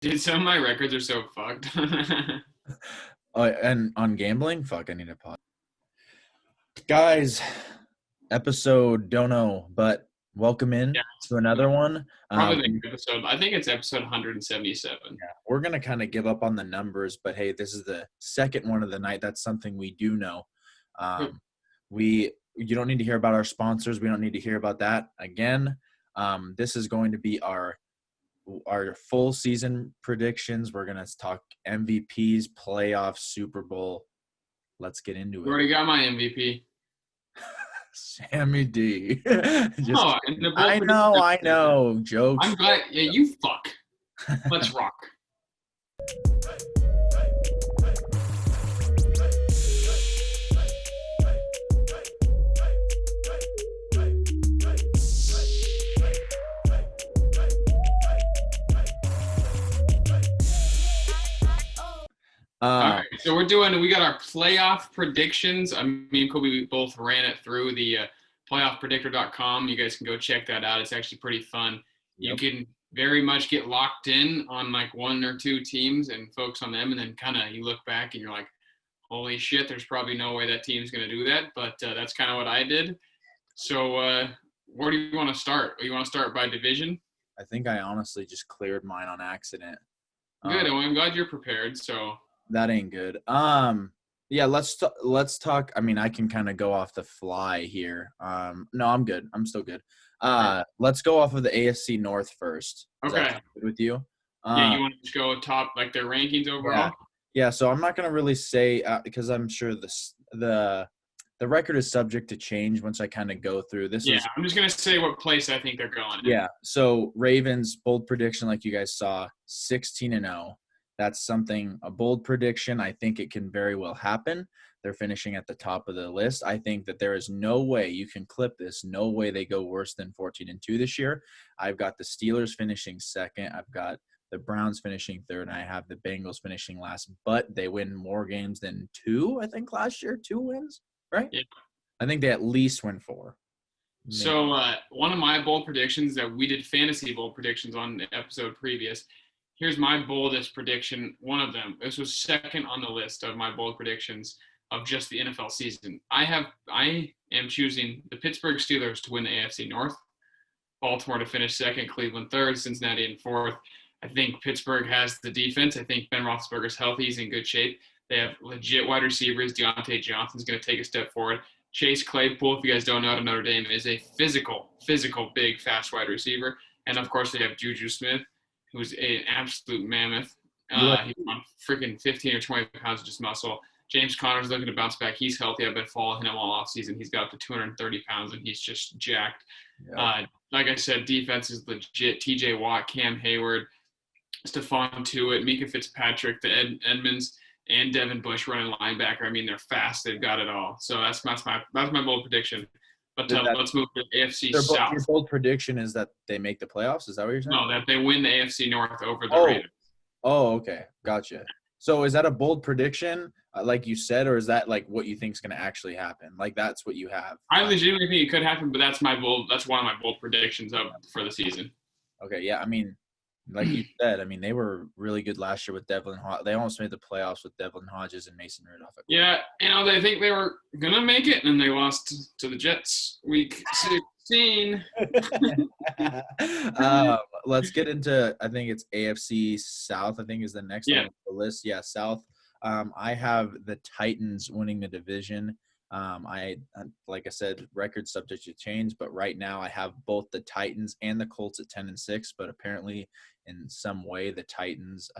Dude, some of my records are so fucked. And on gambling, fuck, I need a pod. Guys, episode don't know, but welcome in Yeah, to another one. probably the episode. I think it's episode 177. We're gonna kind of give up on the numbers, but hey, this is the second one of the night. That's something we do know. You don't need to hear about our sponsors. We don't need to hear about that again. This is going to be our full season predictions. We're gonna talk MVPs, playoffs, Super Bowl. Let's get into You it. already got my MVP. Sammy D. Oh, and the I know. Jokes. I'm glad. Yeah, you fuck. Let's rock. All right, so we got our playoff predictions. Me and Kobe both ran it through the playoffpredictor.com. You guys can go check that out. It's actually pretty fun. Yep. You can very much get locked in on like one or two teams and focus on them, and then kind of you look back and you're like, holy shit, there's probably no way that team's going to do that, but that's kind of what I did. So where do you want to start? You want to start by division? I think I honestly just cleared mine on accident. Good. Well, I'm glad you're prepared. So that ain't good. Yeah, let's talk. I mean, I can kind of go off the fly here. No, I'm good. I'm still good. Let's go off of the AFC North first. Is that good with you? Yeah, you want to just go top, like their rankings overall? Yeah, so I'm not going to really say because I'm sure the record is subject to change once I kind of go through this. Yeah, I'm just going to say what place I think they're going in. Yeah, so Ravens, bold prediction like you guys saw, 16-0. That's a bold prediction. I think it can very well happen. They're finishing at the top of the list. I think that there is no way you can clip this. No way they go worse than 14-2 this year. I've got the Steelers finishing second. I've got the Browns finishing third, and I have the Bengals finishing last. But they win more games than two, I think, last year. 2 wins, right? Yeah. I think they at least win 4. Maybe. So one of my bold predictions that we did fantasy bold predictions on the episode previous. Here's my boldest prediction, one of them. This was second on the list of my bold predictions of just the NFL season. I am choosing the Pittsburgh Steelers to win the AFC North, Baltimore to finish second, Cleveland third, Cincinnati in fourth. I think Pittsburgh has the defense. I think Ben Roethlisberger's healthy. He's in good shape. They have legit wide receivers. Deontay Johnson's going to take a step forward. Chase Claypool, if you guys don't know, at Notre Dame, is a physical, big, fast wide receiver. And, of course, they have Juju Smith, who's an absolute mammoth. He's on freaking 15 or 20 pounds of just muscle. James Conner's looking to bounce back. He's healthy. I've been following him all offseason. He's got up to 230 pounds, and he's just jacked. Yeah. Like I said, defense is legit. TJ Watt, Cam Hayward, Stephon Tuitt, Mika Fitzpatrick, the Edmonds, and Devin Bush running linebacker. I mean, they're fast. They've got it all. So that's my bold prediction. But let's move to the AFC South. Your bold prediction is that they make the playoffs? Is that what you're saying? No, that they win the AFC North over the Raiders. Oh, okay. Gotcha. So is that a bold prediction, like you said, or is that like what you think is going to actually happen? Like that's what you have? I legitimately think it could happen, but that's one of my bold predictions for the season. Okay, yeah. I mean, like you said, I mean, they were really good last year with Devlin Hodges. They almost made the playoffs with Devlin Hodges and Mason Rudolph. Yeah, they think they were going to make it, and they lost to the Jets week 16. Let's get into, I think it's AFC South, I think is the next one on the list. Yeah, South. I have the Titans winning the division. Like I said, record subject to change, but right now I have both the Titans and the Colts at 10-6, but apparently in some way the Titans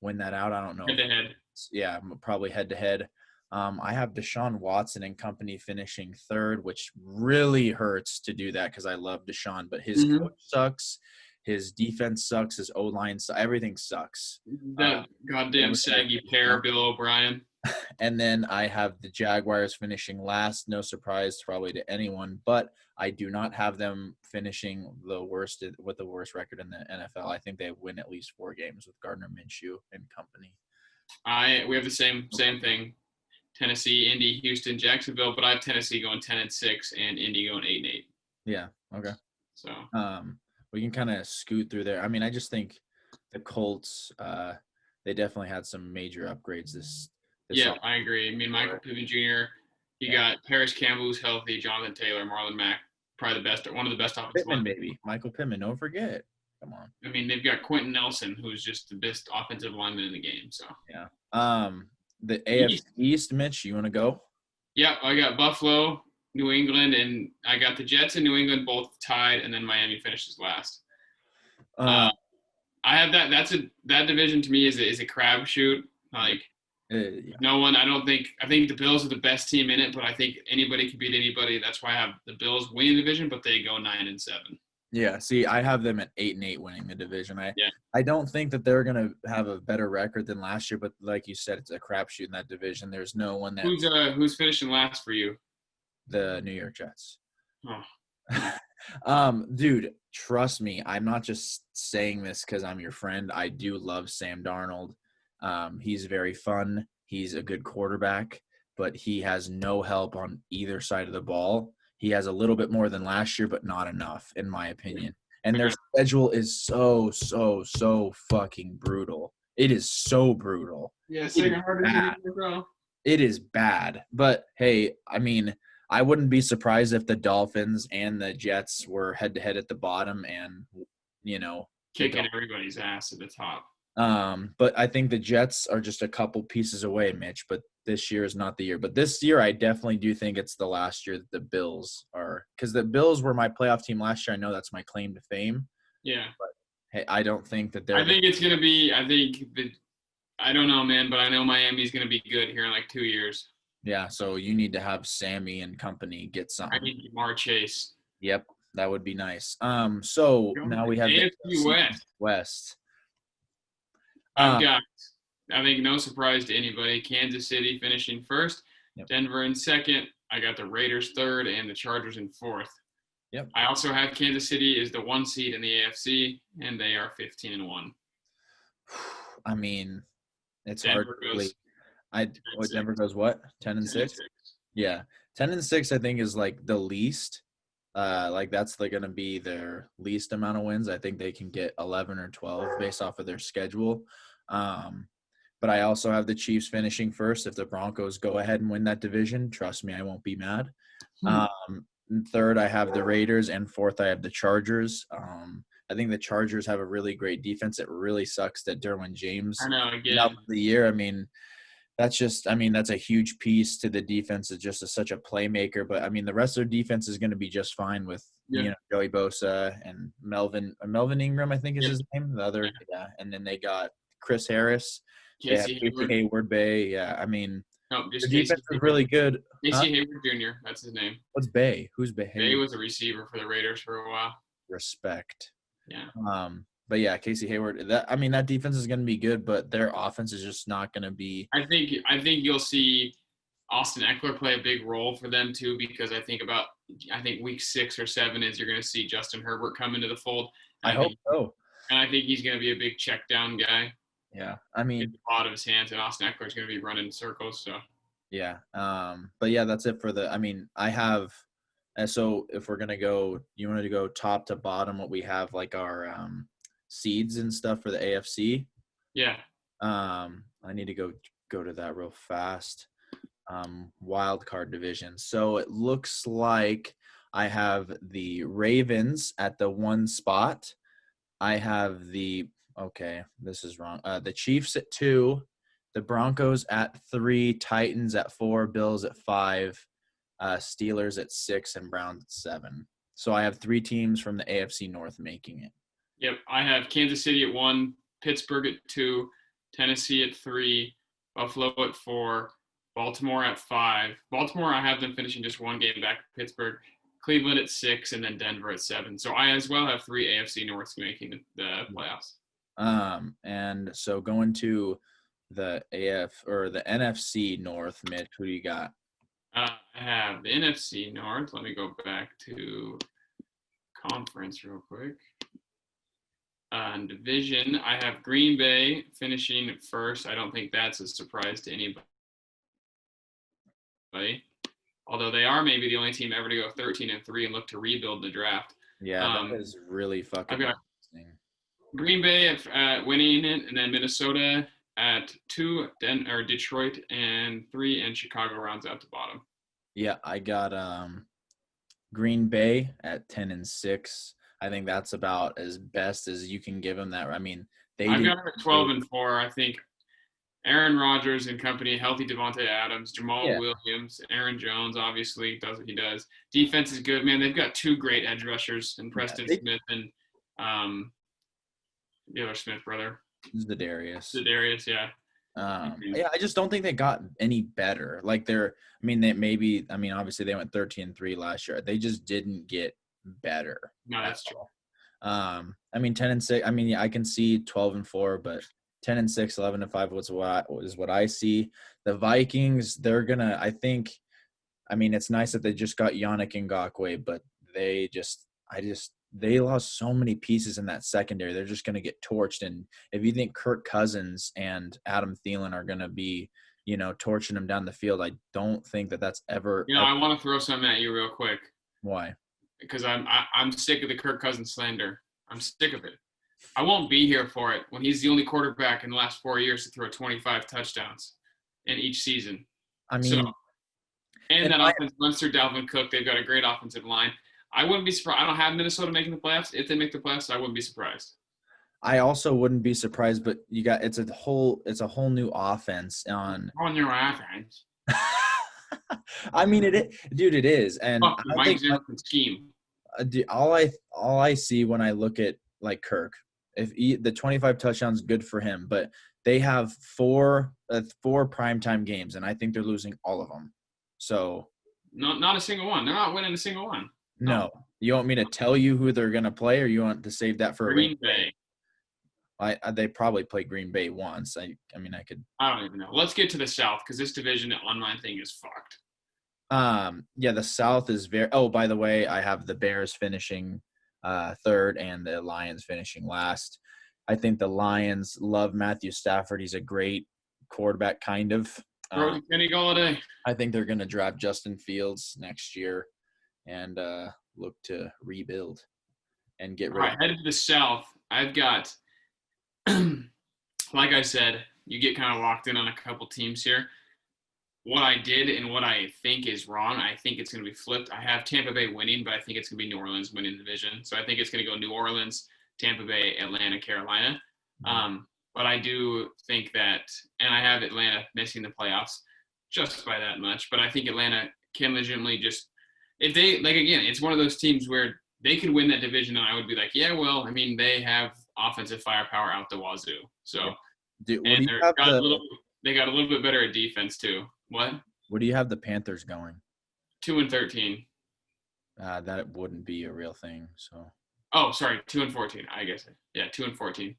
win that out. I don't know. Head-to-head. Yeah, probably head-to-head. I have Deshaun Watson and company finishing third, which really hurts to do that because I love Deshaun, but his coach sucks. His defense sucks. His O-line sucks. Everything sucks. That goddamn saggy pair, Bill O'Brien. And then I have the Jaguars finishing last. No surprise probably to anyone, but I do not have them finishing with the worst record in the NFL. I think they win at least 4 games with Gardner Minshew and company. We have the same thing. Tennessee, Indy, Houston, Jacksonville, but I have Tennessee going 10-6 and Indy going 8-8. Yeah. Okay. So we can kind of scoot through there. I mean, I just think the Colts, they definitely had some major upgrades this Yeah, off. I agree. I mean, Michael Pittman Jr. You got Paris Campbell, who's healthy. Jonathan Taylor, Marlon Mack, probably one of the best offensive Pittman, linemen. baby. Michael Pittman, don't forget. Come on. I mean, they've got Quentin Nelson, who's just the best offensive lineman in the game. So Yeah. The AFC East, Mitch, you want to go? Yeah, I got Buffalo, New England, and I got the Jets and New England both tied, and then Miami finishes last. I have that. That division to me is a crapshoot. Like yeah. no one. I think the Bills are the best team in it, but I think anybody can beat anybody. That's why I have the Bills winning the division, but they go 9-7. Yeah, see, I have them at 8-8 winning the division. Yeah. I don't think that they're gonna have a better record than last year, but like you said, it's a crapshoot in that division. There's no one that Who's finishing last for you? The New York Jets. Oh. Dude, trust me, I'm not just saying this because I'm your friend. I do love Sam Darnold. He's very fun. He's a good quarterback, but he has no help on either side of the ball. He has a little bit more than last year, but not enough, in my opinion. And their schedule is so fucking brutal. It is so brutal. Yeah, second hardest in the NFL. It is bad. But, hey, I mean, I wouldn't be surprised if the Dolphins and the Jets were head-to-head at the bottom and, kicking everybody's ass at the top. But I think the Jets are just a couple pieces away, Mitch, but this year is not the year. But this year, I definitely do think it's the last year that the Bills are – because the Bills were my playoff team last year. I know that's my claim to fame. Yeah. But, hey, I don't think that they're – I think it's going to be – I don't know, man, but I know Miami's going to be good here in like 2 years. Yeah, so you need to have Sammy and company get something. I need Jamar Chase. Yep, that would be nice. So now we have AFC the West. I've got, I think, no surprise to anybody, Kansas City finishing first, Denver in second. I got the Raiders third and the Chargers in fourth. Yep. I also have Kansas City as the 1 seed in the AFC, and they are 15-1. I mean, it's Denver hard to goes believe. Denver goes what? 10-6? Yeah. 10-6 I think is like the least. Like that's going to be their least amount of wins. I think they can get 11 or 12 based off of their schedule. But I also have the Chiefs finishing first. If the Broncos go ahead and win that division, trust me, I won't be mad. Third, I have the Raiders, and fourth, I have the Chargers. I think the Chargers have a really great defense. It really sucks that Derwin James out for the year. I mean, that's a huge piece to the defense. It's just such a playmaker. But I mean, the rest of their defense is going to be just fine with Joey Bosa and Melvin Ingram, I think is his name. The other, and then they got Chris Harris, Casey Hayward Bay. Yeah, I mean, the defense is really good. Casey Hayward Jr. That's his name. What's Bay? Who's Bay? Bay was a receiver for the Raiders for a while. Respect. Yeah. But yeah, Casey Hayward. That defense is going to be good, but their offense is just not going to be. I think you'll see Austin Eckler play a big role for them too, because I think week 6 or 7 is you're going to see Justin Herbert come into the fold. I hope so. And I think he's going to be a big check down guy. Yeah, I mean, get the ball out of his hands, and Austin Eckler is going to be running in circles. So. Yeah. But yeah, that's it for I have. So if we're gonna go, you wanted to go top to bottom, what we have like our seeds and stuff for the AFC. Yeah. I need to go to that real fast. Wild card division. So it looks like I have the Ravens at the 1 spot. I have this is wrong. The Chiefs at 2, the Broncos at 3, Titans at 4, Bills at 5, Steelers at 6, and Browns at 7. So I have 3 teams from the AFC North making it. Yep, I have Kansas City at 1, Pittsburgh at 2, Tennessee at 3, Buffalo at 4, Baltimore at 5. Baltimore, I have them finishing just 1 game back to Pittsburgh. Cleveland at 6, and then Denver at 7. So I as well have 3 AFC Norths making the playoffs. And so going to the the NFC North, Mitch, who do you got? I have the NFC North. Let me go back to conference real quick. Division, I have Green Bay finishing first. I don't think that's a surprise to anybody. Although they are maybe the only team ever to go 13-3 and look to rebuild the draft. Yeah, that is really fucking interesting. Green Bay at winning it, and then Minnesota at 2, or Detroit and 3, and Chicago rounds out the bottom. Yeah, I got Green Bay at 10-6. I think that's about as best as you can give them that. I mean, I've got them at 12-4. I think Aaron Rodgers and company, healthy Devontae Adams, Jamal Williams, Aaron Jones obviously does what he does. Defense is good, man. They've got 2 great edge rushers in Preston Smith and the other Smith brother. Za'Darius, yeah. Yeah, I just don't think they got any better. Like obviously they went 13-3 last year. They just didn't get better. No, that's true. 10-6. I mean, yeah, I can see 12-4, but 10-6, 11-5 is what I see. The Vikings, they're gonna. It's nice that they just got Yannick Ngakoue, but they lost so many pieces in that secondary. They're just gonna get torched. And if you think Kirk Cousins and Adam Thielen are gonna be, torching them down the field, I don't think that's ever. I want to throw something at you real quick. Why? Because I'm sick of the Kirk Cousins slander. I'm sick of it. I won't be here for it when he's the only quarterback in the last 4 years to throw 25 touchdowns in each season. And that offense runs through Dalvin Cook. They've got a great offensive line. I wouldn't be surprised. I don't have Minnesota making the playoffs. If they make the playoffs, I wouldn't be surprised. I also wouldn't be surprised, but it's a whole new offense on. On your offense. I mean, it is, and I don't think scheme. All I see when I look at like Kirk, the 25 touchdowns, good for him, but they have four primetime games, and I think they're losing all of them. So not a single one. They're not winning a single one. No. You want me to tell you who they're going to play, or you want to save that for Green Bay? They probably play Green Bay once. I don't even know. Let's get to the South because this division online thing is fucked. Yeah, the South is very. Oh, by the way, I have the Bears finishing third and the Lions finishing last. I think the Lions love Matthew Stafford. He's a great quarterback, kind of. Kenny Golladay. I think they're going to draft Justin Fields next year and look to rebuild and get rid. All right, headed to the South. I've got, like I said, you get kind of locked in on a couple teams here. What I did and what I think is wrong, I think it's going to be flipped. I have Tampa Bay winning, but I think it's going to be New Orleans winning the division. So I think it's going to go New Orleans, Tampa Bay, Atlanta, Carolina. But I do think that, and I have Atlanta missing the playoffs just by that much. But I think Atlanta can legitimately just, if they, like, again, it's one of those teams where they could win that division, and I would be like, yeah, well, I mean, they have offensive firepower out the wazoo. So, they got a little bit better at defense too. What do you have the Panthers going? 2-13. That wouldn't be a real thing. So. Oh, sorry, 2-14. I guess. Yeah, 2-14.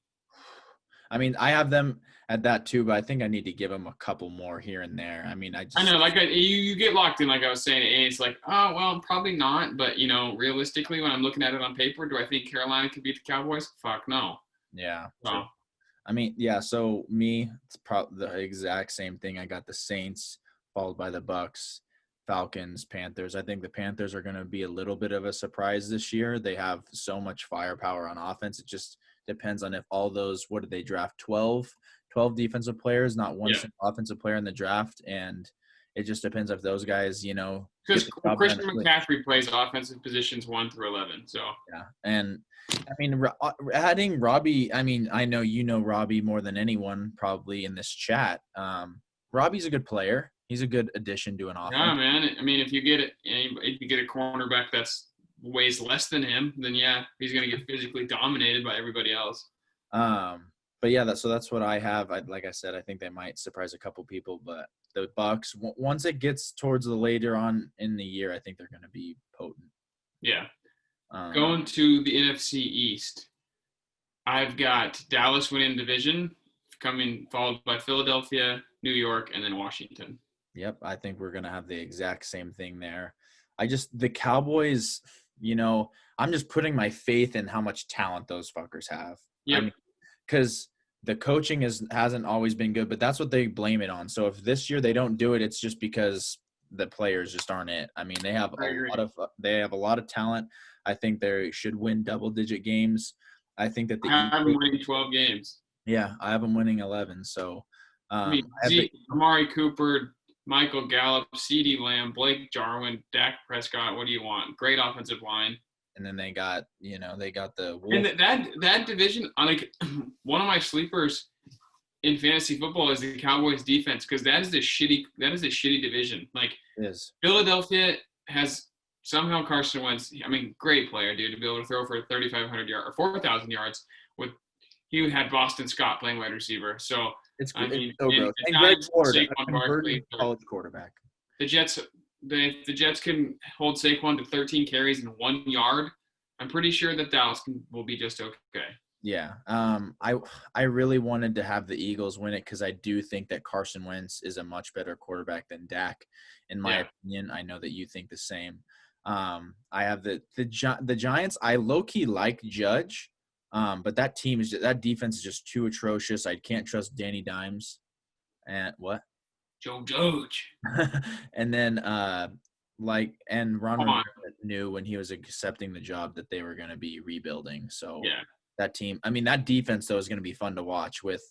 I mean, I have them at that too, but I think I need to give them a couple more here and there. I mean, I know, like you get locked in, like I was saying, and it's like, oh well, probably not. But realistically, when I'm looking at it on paper, do I think Carolina could beat the Cowboys? Fuck no. Yeah. So. I mean, yeah. So me, it's probably the exact same thing. I got the Saints followed by the Bucks, Falcons, Panthers. I think the Panthers are going to be a little bit of a surprise this year. They have so much firepower on offense. It just depends on if all those, what did they draft? 12 defensive players, not one single offensive player in the draft. And it just depends if those guys, because Christian McCaffrey plays offensive positions 1 through 11. So, yeah. And I mean, adding Robbie, I mean, I know Robbie more than anyone probably in this chat. Robbie's a good player. He's a good addition to an offense. Yeah, man. I mean, if you get a cornerback that's weighs less than him, then yeah, he's going to get physically dominated by everybody else. But yeah, that's what I have. Like I said, I think they might surprise a couple people, but the Bucks, once it gets towards the later on in the year, I think they're going to be potent. Yeah. Going to the NFC East, I've got Dallas winning division, followed by Philadelphia, New York, and then Washington. Yep, I think we're going to have the exact same thing there. The Cowboys, I'm just putting my faith in how much talent those fuckers have. Yeah. Because the coaching hasn't always been good, but that's what they blame it on. So if this year they don't do it, it's just because the players just aren't it. I mean, they have a lot of talent. I think they should win double-digit games. I think that the I have them Eagles, winning 12 games. yeah, I have them winning 11. So I mean, I have the Zeke, Amari Cooper, Michael Gallup, CeeDee Lamb, Blake Jarwin, Dak Prescott. What do you want? Great offensive line. and then they got the And Wolf. that division, like one of my sleepers in fantasy football is the Cowboys defense because that is a shitty division. Like Is Philadelphia has somehow Carson Wentz. I mean, great player, dude, to be able to throw for 3,500 yards or 4,000 yards. With he had Boston Scott playing wide receiver. So it's I mean, so gross. the And Greg Giants, Ward, a Saquon converted Barkley, college quarterback. the Jets. The Jets can hold Saquon to 13 carries and 1 yard. I'm pretty sure that Dallas will be just okay. Yeah. I really wanted to have the Eagles win it because I do think that Carson Wentz is a much better quarterback than Dak, in my opinion. I know that you think the same. I have the Giants. I low key like Judge, but that defense is just too atrocious. I can't trust Danny Dimes. And what? Joe Judge. And then and Ron Come on. Rivera knew when he was accepting the job that they were going to be rebuilding. So Yeah. that team, I mean, that defense though is going to be fun to watch with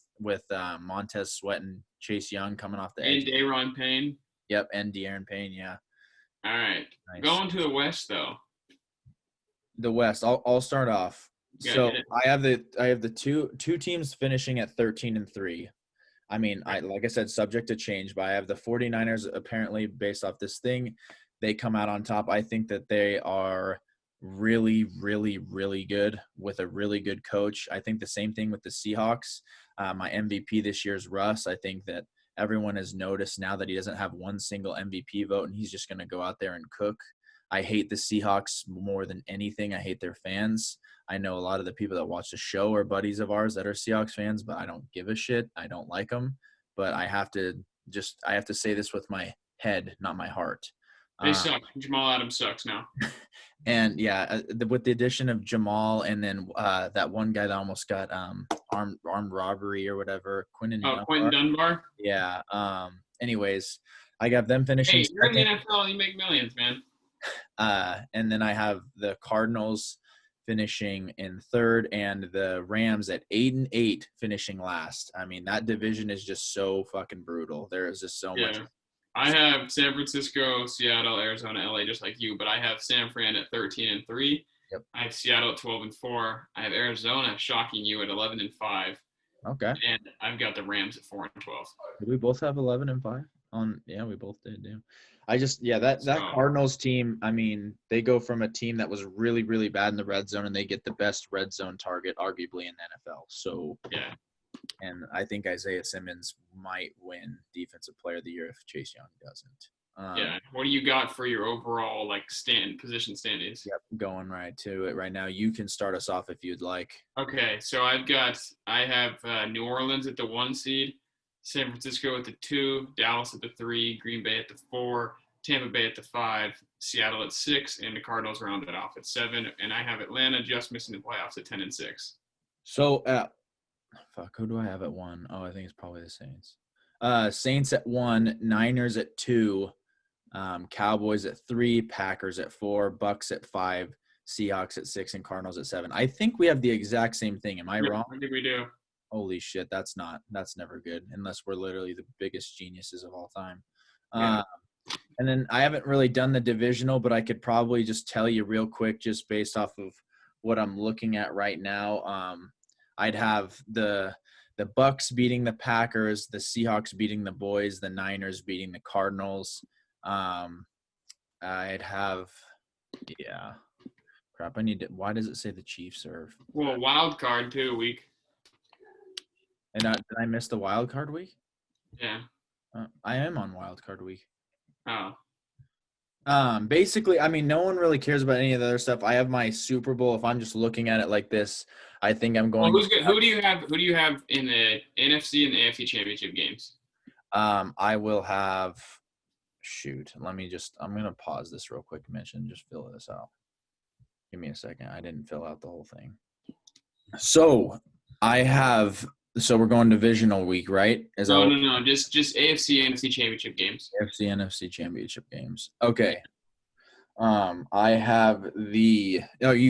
Montez Sweat and Chase Young coming off the edge. And Daron Payne. Yep, and De'Aaron Payne. Yeah. All right. Nice. Going to the West though. The West. I'll start off. So I have the two teams finishing at 13-3. I mean, like I said, subject to change, but I have the 49ers apparently based off this thing. They come out on top. I think that they are really, really, really good with a really good coach. I think the same thing with the Seahawks. My MVP this year is Russ. I think that everyone has noticed now that he doesn't have one single MVP vote and he's just going to go out there and cook. I hate the Seahawks more than anything. I hate their fans. I know a lot of the people that watch the show are buddies of ours that are Seahawks fans, but I don't give a shit. I don't like them. But I have to say this with my head, not my heart. They suck. Jamal Adams sucks now. And yeah, with the addition of Jamal and then that one guy that almost got armed robbery or whatever, Quinton Dunbar. Yeah. Anyways, I got them finishing. Hey, you're in the NFL. You make millions, man. And then I have the Cardinals finishing in third and the Rams at 8-8 finishing last. I mean, that division is just so fucking brutal. There is just so much. I have San Francisco, Seattle, Arizona, LA, just like you, but I have San Fran at 13-3. Yep. I have Seattle at 12-4. I have Arizona shocking you at 11-5. Okay. And I've got the Rams at 4-12. Did we both have 11-5? Yeah, we both did. Yeah. That Cardinals team. I mean, they go from a team that was really, really bad in the red zone, and they get the best red zone target, arguably in the NFL. So yeah. And I think Isaiah Simmons might win Defensive Player of the Year if Chase Young doesn't. Yeah. What do you got for your overall position standings? Yep, going right to it right now. You can start us off if you'd like. Okay, so I have New Orleans at the 1 seed, San Francisco at the 2, Dallas at the 3, Green Bay at the 4, Tampa Bay at the 5, Seattle at 6, and the Cardinals rounded off at 7. And I have Atlanta just missing the playoffs at 10-6. So, who do I have at 1? Oh, I think it's probably the Saints. Saints at 1, Niners at 2, Cowboys at 3, Packers at 4, Bucks at 5, Seahawks at 6, and Cardinals at 7. I think we have the exact same thing. Am I wrong? I think we do. Holy shit, that's never good unless we're literally the biggest geniuses of all time. Yeah. And then I haven't really done the divisional, but I could probably just tell you real quick, just based off of what I'm looking at right now. I'd have the Bucks beating the Packers, the Seahawks beating the Boys, the Niners beating the Cardinals. I'd have, yeah. Crap, why does it say the Chiefs are? Well, wild card too, week. And did I miss the wild card week? Yeah. I am on wild card week. Oh. Basically, I mean, no one really cares about any of the other stuff. I have my Super Bowl. If I'm just looking at it like this, I think I'm going. Well, who do you have in the NFC and the AFC championship games? I will have. Shoot, I'm gonna pause this real quick. Just fill this out. Give me a second. I didn't fill out the whole thing. So we're going divisional week, right? No. Just AFC, NFC championship games. AFC, NFC championship games. Okay. I have you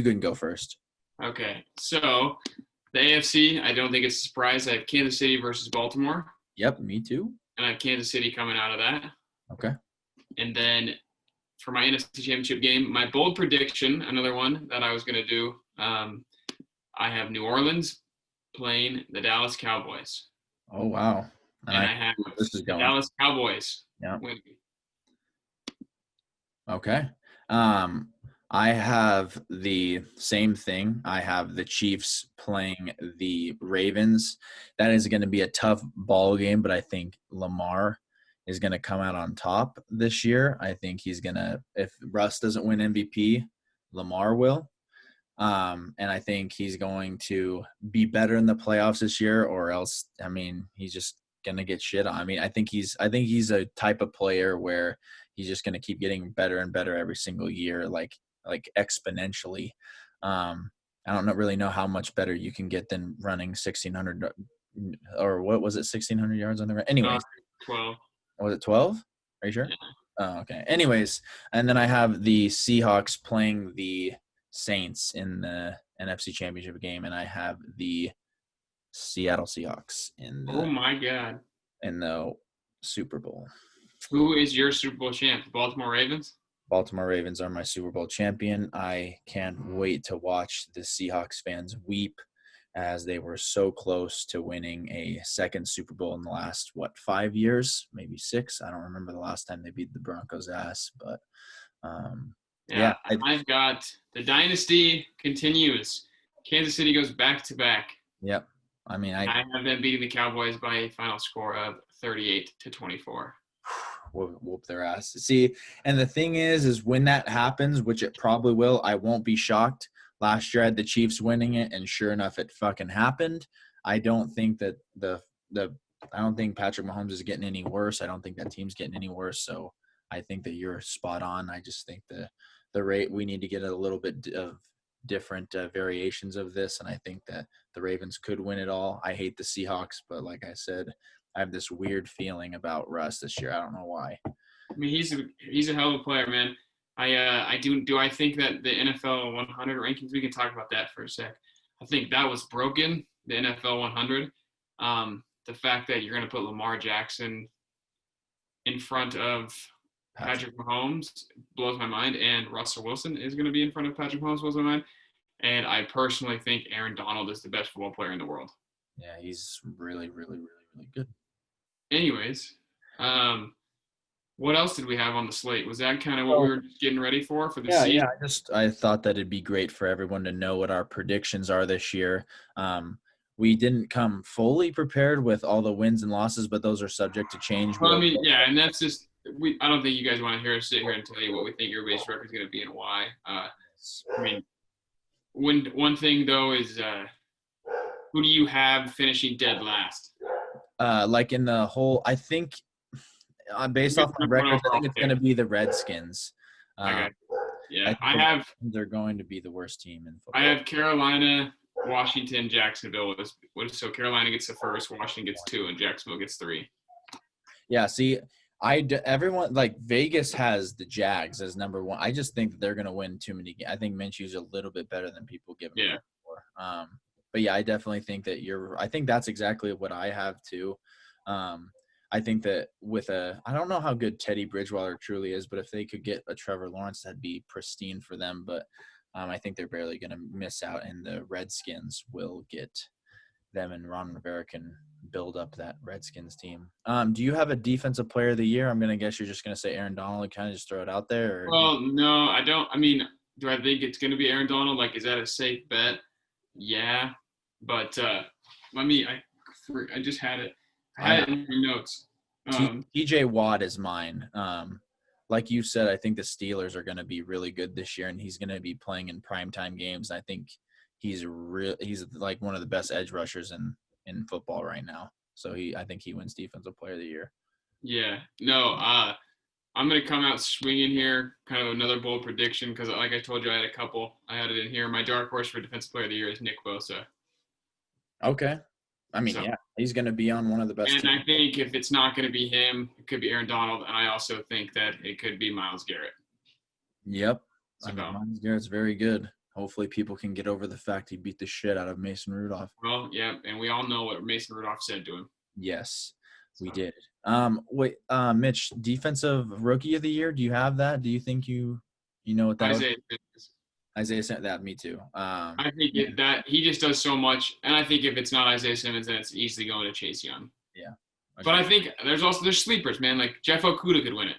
can go first. Okay, so the AFC, I don't think it's a surprise. I have Kansas City versus Baltimore, Yep, me too. and I have Kansas City coming out of that. Okay. And then for my NFC Championship game, my bold prediction, another one that I was going to do, I have New Orleans playing the Dallas Cowboys. Oh, wow. And I have this is the going. Dallas Cowboys Yeah. winning. Okay. I have the same thing. I have the Chiefs playing the Ravens. That is going to be a tough ball game, but I think Lamar is going to come out on top this year. I think he's going to, if Russ doesn't win MVP, Lamar will. And I think he's going to be better in the playoffs this year, or else, I mean, he's just going to get shit on. I mean, I think he's a type of player where he's just going to keep getting better and better every single year, like exponentially. I don't really know how much better you can get than running 1,600 or what was it, 1,600 yards on the run. Anyways, 12. Was it 12? Are you sure? Yeah. Oh, okay. Anyways, and then I have the Seahawks playing the Saints in the NFC Championship game, and I have the Seattle Seahawks in Oh my God. the Super Bowl. Who is your Super Bowl champ? The Baltimore Ravens? Baltimore Ravens are my Super Bowl champion. I can't wait to watch the Seahawks fans weep as they were so close to winning a second Super Bowl in the last, 5 years? Maybe 6. I don't remember the last time they beat the Broncos' ass, but yeah. I've got the dynasty continues. Kansas City goes back to back. Yep. I mean, I have them beating the Cowboys by a final score of 38-24. Whoop their ass. See, and the thing is when that happens, which it probably will, I won't be shocked. Last year I had the Chiefs winning it, and sure enough, it fucking happened. I don't think that I don't think Patrick Mahomes is getting any worse. I don't think that team's getting any worse. So I think that you're spot on. I just think the rate, we need to get a little bit of different variations of this, and I think that the Ravens could win it all. I hate the Seahawks, but like I said, I have this weird feeling about Russ this year. I don't know why. I mean, he's a hell of a player, man. I think that the NFL 100 rankings, we can talk about that for a sec. I think that was broken, the NFL 100. The fact that you're going to put Lamar Jackson in front of Patrick Mahomes blows my mind, and Russell Wilson is going to be in front of Patrick Mahomes blows my mind. And I personally think Aaron Donald is the best football player in the world. Yeah, he's really, really, really, really good. Anyways, what else did we have on the slate? Was that kind of what we were getting ready for the season? Yeah. I thought that it'd be great for everyone to know what our predictions are this year. We didn't come fully prepared with all the wins and losses, but those are subject to change. Well, I mean, yeah, and that's just I don't think you guys want to hear us sit here and tell you what we think everybody's record is going to be and why. I mean, one thing though is who do you have finishing dead last? Like in the whole, I think based off my record, I think it's going to be the Redskins. They're going to be the worst team in football. I have Carolina, Washington, Jacksonville. So Carolina gets the first, Washington gets 2, and Jacksonville gets 3. Yeah, see, everyone, like Vegas has the Jags as number 1. I just think that they're going to win too many games. I think Minshew's a little bit better than people give him credit for. But yeah, I definitely think that I think that's exactly what I have too. I think that I don't know how good Teddy Bridgewater truly is, but if they could get a Trevor Lawrence, that'd be pristine for them. But I think they're barely going to miss out, and the Redskins will get them, and Ron Rivera can build up that Redskins team. Do you have a defensive player of the year? I'm going to guess you're just going to say Aaron Donald and kind of just throw it out there. Well, no, I don't. I mean, do I think it's going to be Aaron Donald? Like, is that a safe bet? Yeah. But I just had it. I had it in my notes. TJ Watt is mine. Like you said, I think the Steelers are going to be really good this year, and he's going to be playing in primetime games. I think he's like one of the best edge rushers in football right now. So I think he wins Defensive Player of the Year. Yeah. No, I'm going to come out swinging here, kind of another bold prediction, because like I told you, I had a couple. I had it in here. My dark horse for Defensive Player of the Year is Nick Bosa. Okay. I mean, yeah, he's going to be on one of the best teams. I think if it's not going to be him, it could be Aaron Donald, and I also think that it could be Myles Garrett. Yep. Myles Garrett's very good. Hopefully people can get over the fact he beat the shit out of Mason Rudolph. Well, yeah, and we all know what Mason Rudolph said to him. Yes, we So. did. Wait, Mitch, defensive rookie of the year. Do you have that? Do you think you know what that Isaiah was? Simmons. Isaiah sent that. Me too. I think that he just does so much, and I think if it's not Isaiah Simmons, then it's easily going to Chase Young. Yeah. But I think there's sleepers, man. Like Jeff Okudah could win it.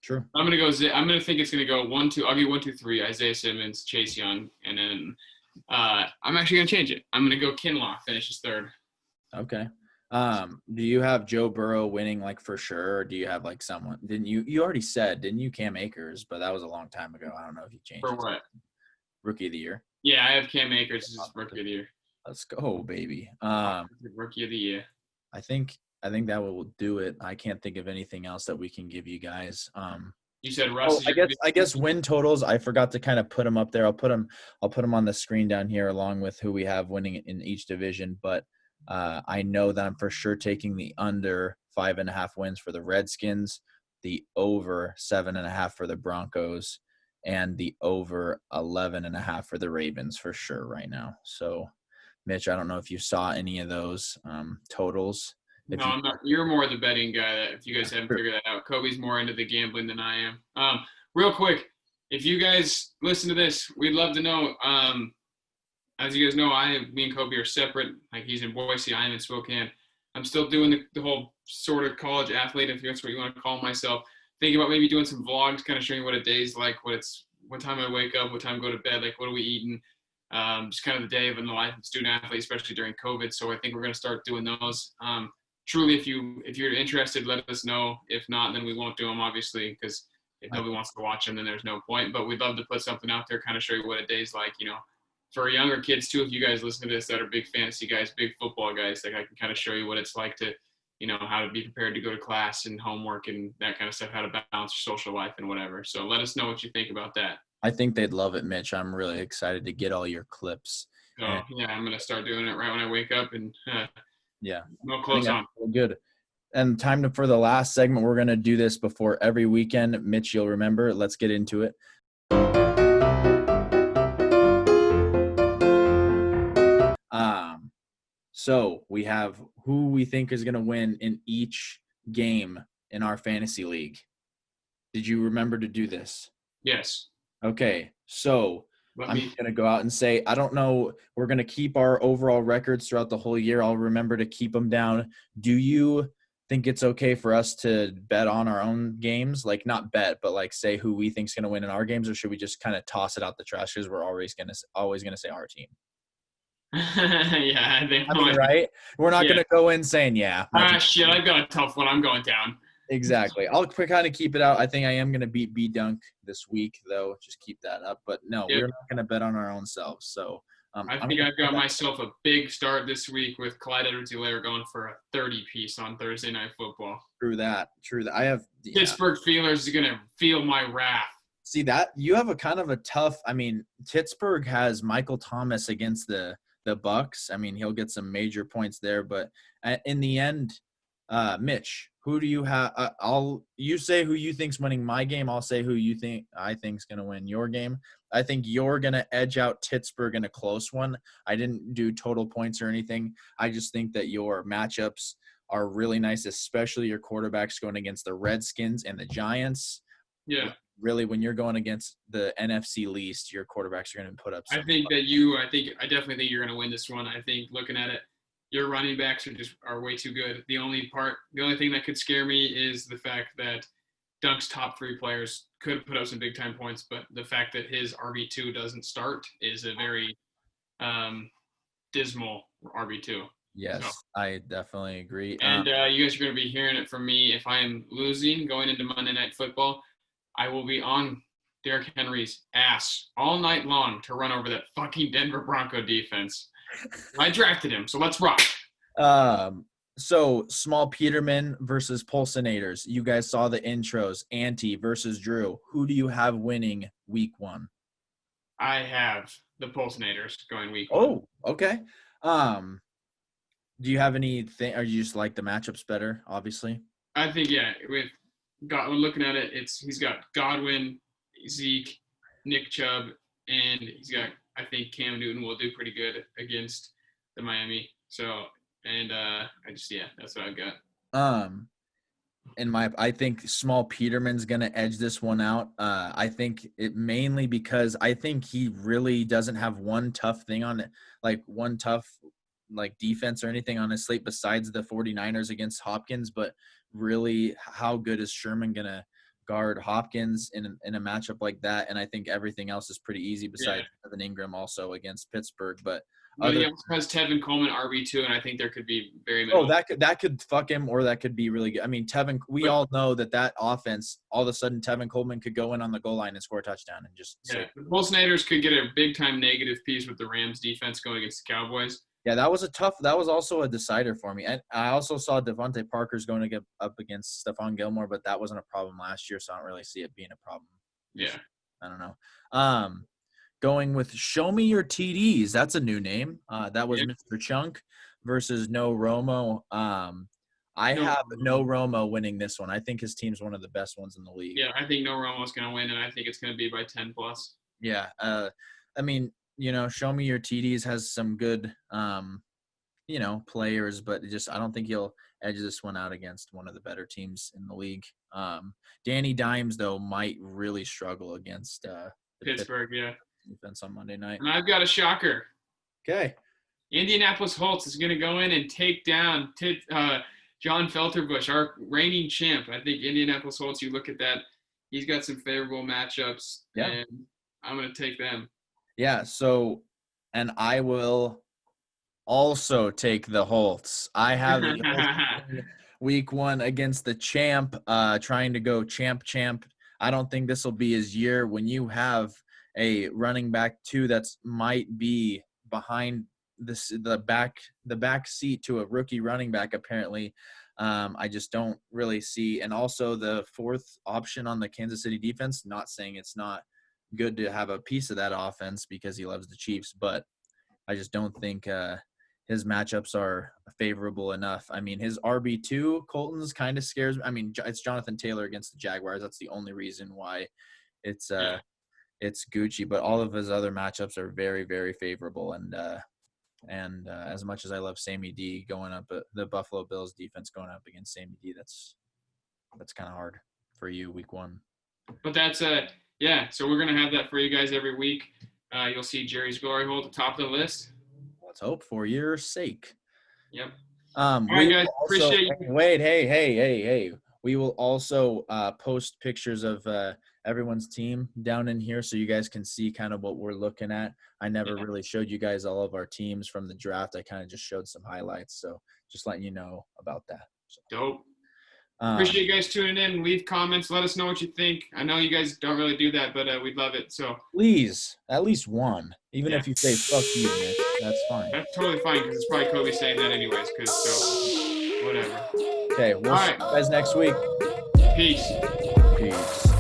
True. I'm gonna think it's gonna go 1-2. I'll give 1-2-3. Isaiah Simmons, Chase Young, and then I'm actually gonna change it. I'm gonna go Kinlaw finishes third. Okay. Do you have Joe Burrow winning like for sure? Or do you have like someone? Didn't you already said, didn't you, Cam Akers? But that was a long time ago. I don't know if you changed For it. what? Rookie of the year. Yeah, I have Cam Akers as rookie of the year. Let's go, baby. Rookie of the year. I think that will do it. I can't think of anything else that we can give you guys. You said Russ. I guess win totals. I forgot to kind of put them up there. I'll put them on the screen down here along with who we have winning in each division. But I know that I'm for sure taking the under 5.5 wins for the Redskins, the over 7.5 for the Broncos, and the over 11.5 for the Ravens for sure right now. So, Mitch, I don't know if you saw any of those totals. No, I'm not. You're more the betting guy. If you guys haven't figured that out, Kobe's more into the gambling than I am. Real quick, if you guys listen to this, we'd love to know. As you guys know, me and Kobe are separate. Like he's in Boise, I'm in Spokane. I'm still doing the whole sort of college athlete, if that's what you want to call myself. Thinking about maybe doing some vlogs, kind of showing what a day's like, what time I wake up, what time I go to bed, like what are we eating. Just kind of the day of in the life of student athlete, especially during COVID. So I think we're going to start doing those. Truly, if you're interested, let us know. If not, then we won't do them, obviously, because if nobody wants to watch them, then there's no point. But we'd love to put something out there, kind of show you what a day's like, for younger kids too. If you guys listen to this that are big fantasy guys, big football guys, like I can kind of show you what it's like to, how to be prepared to go to class and homework and that kind of stuff, how to balance your social life and whatever. So let us know what you think about that. I think they'd love it, Mitch. I'm really excited to get all your clips. Oh, yeah, I'm going to start doing it right when I wake up and yeah. No clothes on. Good. And for the last segment, we're going to do this before every weekend. Mitch, you'll remember. Let's get into it. So we have who we think is going to win in each game in our fantasy league. Did you remember to do this? Yes. Okay. So I'm going to go out and say, I don't know. We're going to keep our overall records throughout the whole year. I'll remember to keep them down. Do you think it's okay for us to bet on our own games? Like not bet, but like say who we think is going to win in our games, or should we just kind of toss it out the trash because we're always going to say our team? Yeah, I think right. We're not going to go in saying, yeah. Shit, I've got a tough one. I'm going down. Exactly. I'll kind of keep it out. I think I am going to beat B-Dunk this week, though. Just keep that up. But no, We're not going to bet on our own selves. So I think I've got myself a big start this week with Clyde Edwards-Helaire going for a 30-piece on Thursday Night Football. True that. I have Pittsburgh Steelers is going to feel my wrath. See that you have a kind of a tough. I mean, Pittsburgh has Michael Thomas against the Bucks. I mean, he'll get some major points there, but in the end, Mitch, who do you have? You say who you think's winning my game. I'll say who I think's going to win your game. I think you're going to edge out Pittsburgh in a close one. I didn't do total points or anything. I just think that your matchups are really nice, especially your quarterbacks going against the Redskins and the Giants. Yeah. Really, when you're going against the NFC least, your quarterbacks are going to put up. I definitely think you're going to win this one. I think looking at it, your running backs are way too good. The only thing that could scare me is the fact that Dunk's top 3 players could put up some big time points, but the fact that his RB2 doesn't start is a very dismal RB2. Yes, so, I definitely agree. And you guys are going to be hearing it from me. If I am losing going into Monday Night Football, I will be on Derrick Henry's ass all night long to run over that fucking Denver Bronco defense. I drafted him, so let's rock. So Small Peterman versus Pulsinators. You guys saw the intros. Ante versus Drew. Who do you have winning week 1? I have the Pulsinators going week 1. Oh, okay. Do you have anything, or you just like the matchups better, obviously? I think, yeah, with Godwin, looking at it, he's got Godwin, Zeke, Nick Chubb, and I think Cam Newton will do pretty good against the Miami. So, and that's what I've got. I think Small Peterman's going to edge this one out. I think it mainly because I think he really doesn't have one tough thing on it, like one tough defense or anything on his slate besides the 49ers against Hopkins. But really, how good is Sherman going to guard Hopkins in a matchup like that? And I think everything else is pretty easy besides Evan Ingram also against Pittsburgh. But he also has Tevin Coleman RB2, and I think there could be very minimal. That could fuck him, or that could be really good. I mean, all know that offense, all of a sudden Tevin Coleman could go in on the goal line and score a touchdown and just the Bolsonators could get a big time negative piece with the Rams defense going against the Cowboys. Yeah, that was also a decider for me. And I also saw Devontae Parker's going to get up against Stephon Gilmore, but that wasn't a problem last year, so I don't really see it being a problem. Yeah. I don't know. Going with Show Me Your TDs. That's a new name. That was Mr. Chunk versus No Romo. I have No Romo winning this one. I think his team's one of the best ones in the league. Yeah, I think No Romo's going to win, and I think it's going to be by 10+. Yeah. I mean, Show Me Your TDs has some good, players, but I don't think he'll edge this one out against one of the better teams in the league. Danny Dimes, though, might really struggle against Pittsburgh, defense on Monday night. And I've got a shocker. Okay. Indianapolis Colts is going to go in and take down John Felterbush, our reigning champ. I think Indianapolis Colts, you look at that, he's got some favorable matchups, and I'm going to take them. Yeah, so, and I will also take the Holtz. I have week 1 against the champ, trying to go champ. I don't think this will be his year when you have a running back too that's might be behind the back seat to a rookie running back apparently. I just don't really see, and also the 4th option on the Kansas City defense, not saying it's not good to have a piece of that offense because he loves the Chiefs, but I just don't think his matchups are favorable enough. I mean, his RB2 Colton's kind of scares me. I mean, it's Jonathan Taylor against the Jaguars. That's the only reason why it's Gucci, but all of his other matchups are very, very favorable. And as much as I love Sammy D going up, the Buffalo Bills defense going up against Sammy D, that's kind of hard for you week 1. But that's so we're going to have that for you guys every week. You'll see Jerry's Glory Hole at the top of the list. Let's hope for your sake. Yep. All right, guys. Appreciate you. Wait, hey. We will also post pictures of everyone's team down in here so you guys can see kind of what we're looking at. I never really showed you guys all of our teams from the draft. I kind of just showed some highlights. So just letting you know about that. So. Dope. Appreciate you guys tuning in. Leave comments. Let us know what you think. I know you guys don't really do that, but we'd love it. So please, at least one. Even if you say "fuck you," Nick, that's fine. That's totally fine because it's probably Kobe saying that anyways. So whatever. Okay, we'll see you guys next week. Peace. Peace.